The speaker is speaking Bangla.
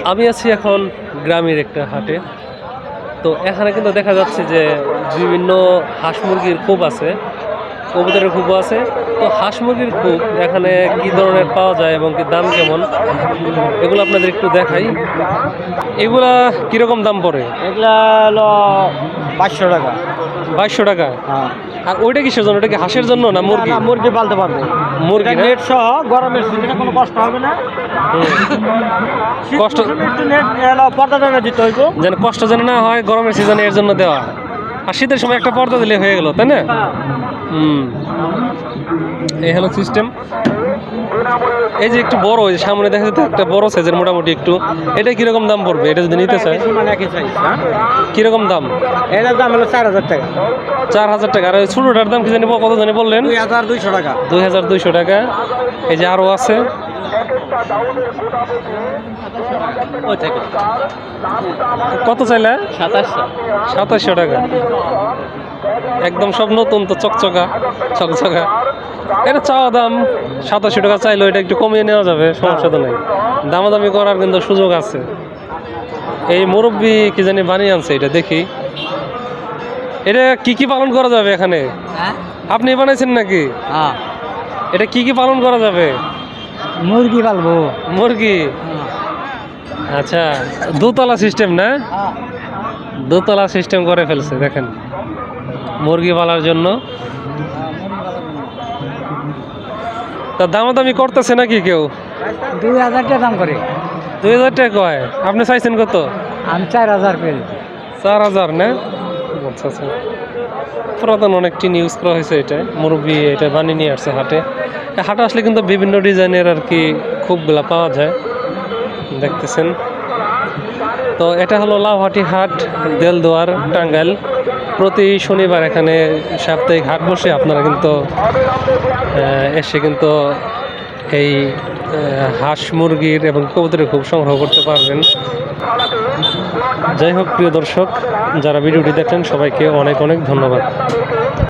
আমি আছি এখন গ্রামের একটা হাটে। তো এখানে কিন্তু দেখা যাচ্ছে যে বিভিন্ন হাঁস মুরগির খোপ আছে, কবুতরের খোপও আছে। তো হাঁস মুরগির খোপ এখানে কি ধরনের পাওয়া যায় এবং কি দাম কেমন, এগুলো আপনাদের একটু দেখাই। এগুলা কিরকম দাম পড়ে? এগুলা হলো 500 টাকা। 2200 টাকা। হ্যাঁ। আর ওইটা কিসের জন্য? ওটা কি হাঁসের জন্য না মুরগি? না, মুরগি পালতে পারবো। মুরগি না? নেট সহ গরমের সিজনে কোনো কষ্ট হবে না। কষ্ট একটু নেট এলো পর্দা টাকা দিতে হইব। যেন কষ্ট যেন না হয় গরমের সিজনে, এর জন্য দেওয়া। আর শীতের সময় একটা পর্দা দিলে হয়ে গেল, তাই না? এই হলো সিস্টেম। এই যে একটু বড়, ওই যে সামনে দেখা যাচ্ছে একটা বড় সাইজের মোটামুটি একটু, এটা কিরকম দাম পড়বে? এটা যদি নিতে চাই কিরকম দাম? এটার দাম হলো 4000 টাকা। 4000 টাকা। আর ওই ছোটটার দাম কি জানি কত জানি বললেন? 2200 টাকা। 2200 টাকা। এই যে আরো আছে, কত চাইলে? 2700 টাকা। একদম সব নতুন তো, চকচকা চকচকা। এটা চাওয়া দাম 2700 টাকা চাইলো, এটা একটু কমিয়ে নেওয়া যাবে, সমস্যা তো নেই। দামাদামি করার কিন্তু সুযোগ আছে। এই মুরব্বি কি জানি বানিয়ে আনছে, এটা দেখি। এটা কি কি পালন করা যাবে এখানে? আপনি বানাইছেন নাকি? হ্যাঁ, এটা কি কি পালন করা যাবে? মুরগি পালবো। মুরগি। আচ্ছা, দোতলা সিস্টেম না? দোতলা সিস্টেম করে ফেলছে দেখেন, মুরগি পালার জন্য। তা দামাদামি করতেছে নাকি কেউ? 2000 টাকা দাম করে। 2000 টাকা কয়? আপনি চাইছেন কত? আমি 4000 পেয়ে। 4000 না? আচ্ছা আচ্ছা। পুরাতন অনেকটি নিউজ করা হয়েছে। এটা মুরব্বি এটা বানিয়ে নিয়ে আসছে হাটে। হাটে আসলে কিন্তু বিভিন্ন ডিজাইনের আর কি খুবগুলা পাওয়া যায়, দেখতেছেন। তো এটা হলো লাউহাটি হাট, দেলদুয়ার, টাঙ্গাইল। প্রতি শনিবার এখানে সাপ্তাহিক হাট বসে। আপনারা কিন্তু এসে কিন্তু এই হাঁস মুরগির এবং কবুতরের খুব সংগ্রহ করতে পারবেন। যাই হোক, প্রিয় দর্শক, যারা ভিডিওটি দেখলেন সবাইকে অনেক অনেক ধন্যবাদ।